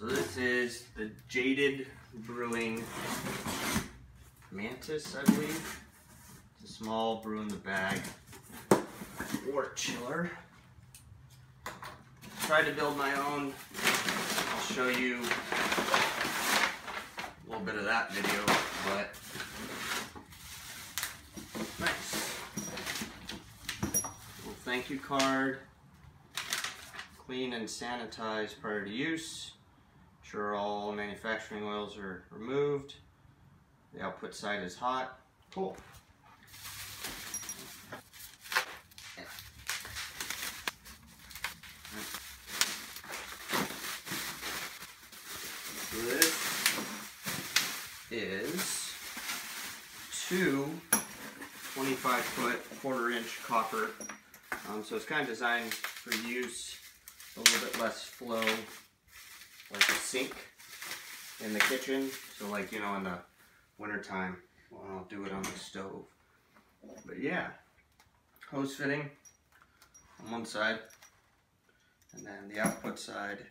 So this is the JaDeD Brewing Mantis, I believe. It's a small brew in the bag wort chiller. Tried to build my own. I'll show you a little bit of that video, but nice. Little thank you card. Clean and sanitize prior to use. Ensure all manufacturing oils are removed. The output side is hot. Cool. Yeah. So this is two 25-foot 1/4-inch copper. So it's kind of designed for use a little bit less flow, like a sink in the kitchen. So like, you know, in the wintertime, well, I'll do it on the stove. But yeah, hose fitting on one side, and then the output side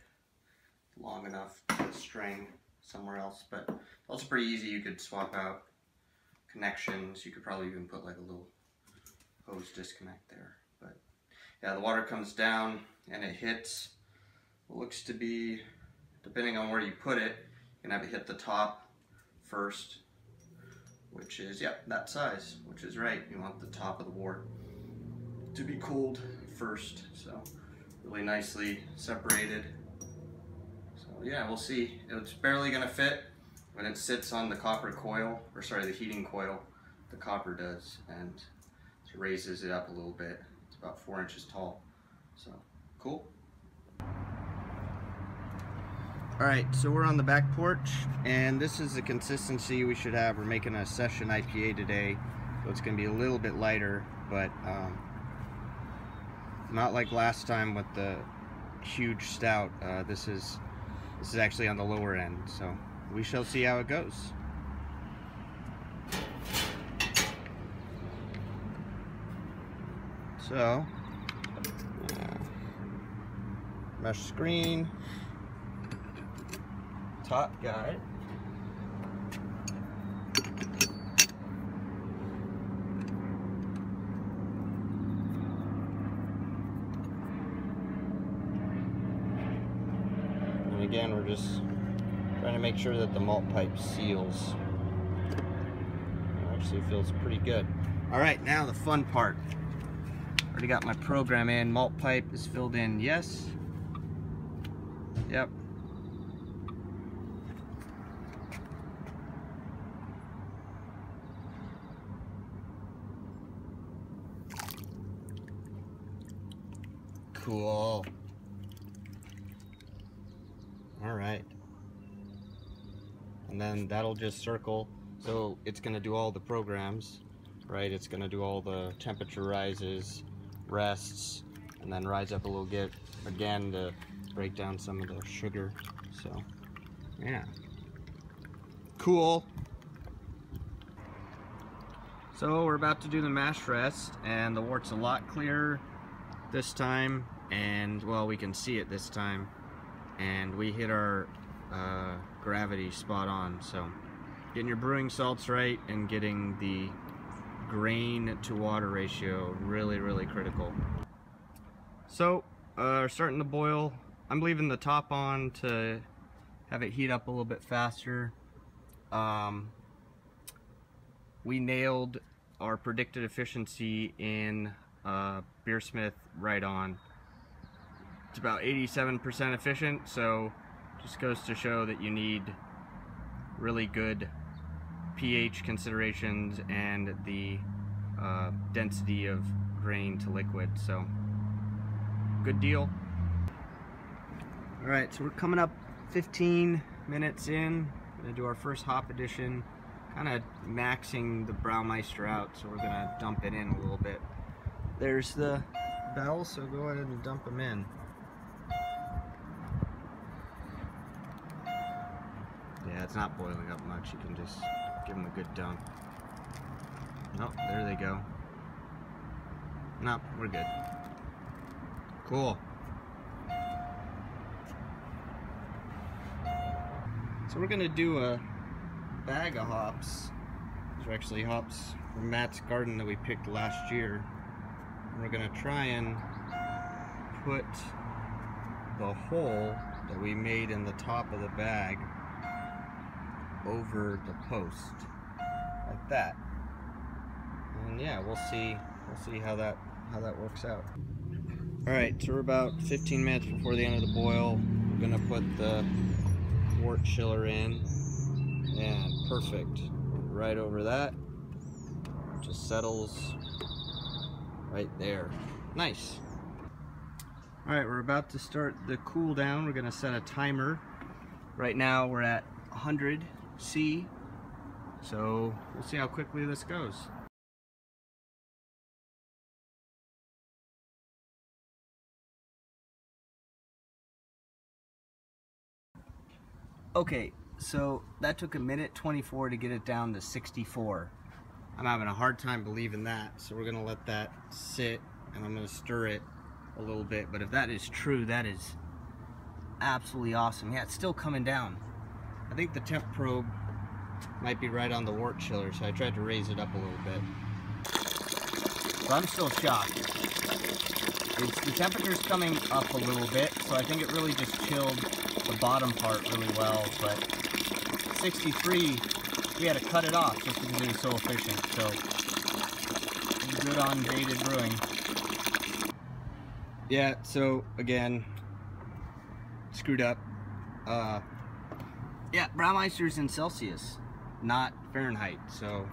long enough to string somewhere else. But also pretty easy. You could swap out connections. You could probably even put like a little hose disconnect there. But yeah, the water comes down and it hits what looks to be, depending on where you put it, you can have it hit the top first, which is, yeah, that size, which is right. You want the top of the wort to be cooled first. So really nicely separated. So yeah, we'll see. It's barely gonna fit when it sits on the copper coil, or sorry, the heating coil. The copper does, and it raises it up a little bit. It's about 4 inches tall. So cool. Alright, so we're on the back porch, and this is the consistency we should have. We're making a session IPA today, so it's going to be a little bit lighter, but not like last time with the huge stout. This is actually on the lower end, so we shall see how it goes. So, mesh screen, top guide, and again we're just trying to make sure that the malt pipe seals. It actually feels pretty good. Alright, now the fun part. Already got my program in. Malt pipe is filled in, yes. Yep. Cool. All right. And then that'll just circle. So it's going to do all the programs, right? It's going to do all the temperature rises, rests, and then rise up a little bit again to break down some of the sugar. So yeah, cool. So we're about to do the mash rest, and the wort's a lot clearer this time, and well, we can see it this time, and we hit our gravity spot on. So getting your brewing salts right and getting the grain to water ratio really critical. So starting to boil. I'm leaving the top on to have it heat up a little bit faster. We nailed our predicted efficiency in Beersmith right on. It's about 87% efficient, so just goes to show that you need really good pH considerations and the density of grain to liquid. So good deal. Alright, so we're coming up 15 minutes in. We're gonna do our first hop addition, kind of maxing the Braumeister out, so we're gonna dump it in a little bit. There's the bell, so go ahead and dump them in. Yeah, it's not boiling up much. You can just give them a good dump. Oh, there they go. Nope, we're good. Cool. So we're gonna do a bag of hops. These are actually hops from Matt's garden that we picked last year. And we're gonna try and put the hole that we made in the top of the bag over the post, like that. And yeah, we'll see how that works out. All right, so we're about 15 minutes before the end of the boil. We're gonna put the wort chiller in, and perfect, right over that. Just settles right there. Nice. All right, we're about to start the cool down. We're gonna set a timer. Right now we're at 100 C, so we'll see how quickly this goes. Okay, so that took 1:24 to get it down to 64. I'm having a hard time believing that, so we're gonna let that sit, and I'm gonna stir it a little bit. But if that is true, that is absolutely awesome. Yeah, it's still coming down. I think the temp probe might be right on the wort chiller, so I tried to raise it up a little bit. So I'm still shocked. The temperature's coming up a little bit, so I think it really just chilled the bottom part really well, but 63, we had to cut it off just because it was so efficient. So good on JaDeD Brewing. Yeah, so again, screwed up. Yeah, Braumeister's in Celsius, not Fahrenheit, so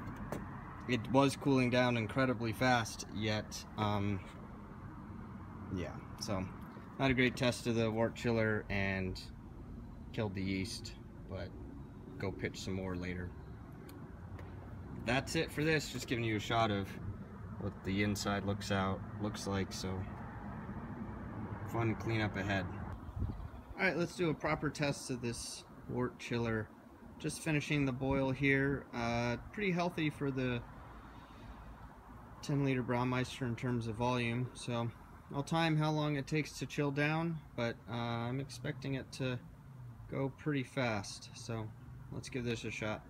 it was cooling down incredibly fast, yet yeah, so not a great test of the wort chiller and killed the yeast, but go pitch some more later. That's it for this, just giving you a shot of what the inside looks like, so fun cleanup ahead. Alright, let's do a proper test of this wort chiller. Just finishing the boil here. Pretty healthy for the 10-liter Braumeister in terms of volume, so I'll time how long it takes to chill down, but I'm expecting it to go pretty fast, so let's give this a shot.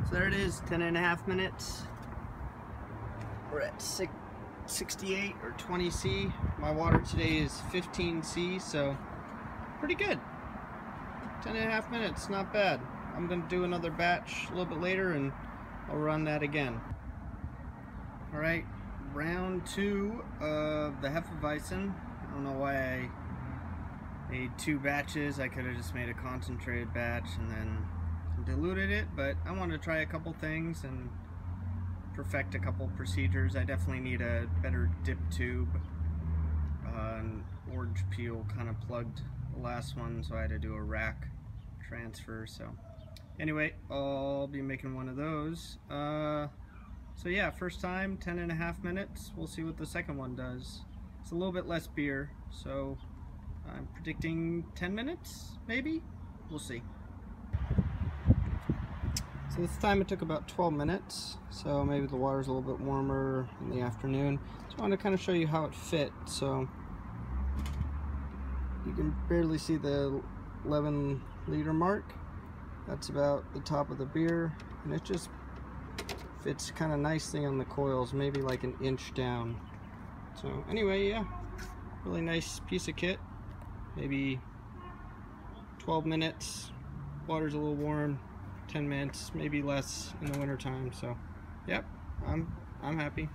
So there it is, 10.5 minutes. We're at 68 or 20 C. My water today is 15 C, so pretty good. 10.5 minutes, not bad. I'm gonna do another batch a little bit later and I'll run that again. All right, round 2 of the Hefeweizen. I don't know why I made 2 batches. I could have just made a concentrated batch and then diluted it, but I wanted to try a couple things and perfect a couple procedures. I definitely need a better dip tube. An orange peel kind of plugged the last one, so I had to do a rack transfer. So anyway, I'll be making one of those. So yeah, first time, 10.5 minutes. We'll see what the second one does. It's a little bit less beer, so I'm predicting 10 minutes, maybe? We'll see. So this time it took about 12 minutes, so maybe the water's a little bit warmer in the afternoon. Just wanted to kind of show you how it fit. So you can barely see the 11-liter mark. That's about the top of the beer, and it just fits kind of nicely on the coils, maybe like an inch down. So anyway, yeah, really nice piece of kit. Maybe 12 minutes, water's a little warm, 10 minutes, maybe less in the winter time. So yep, I'm happy.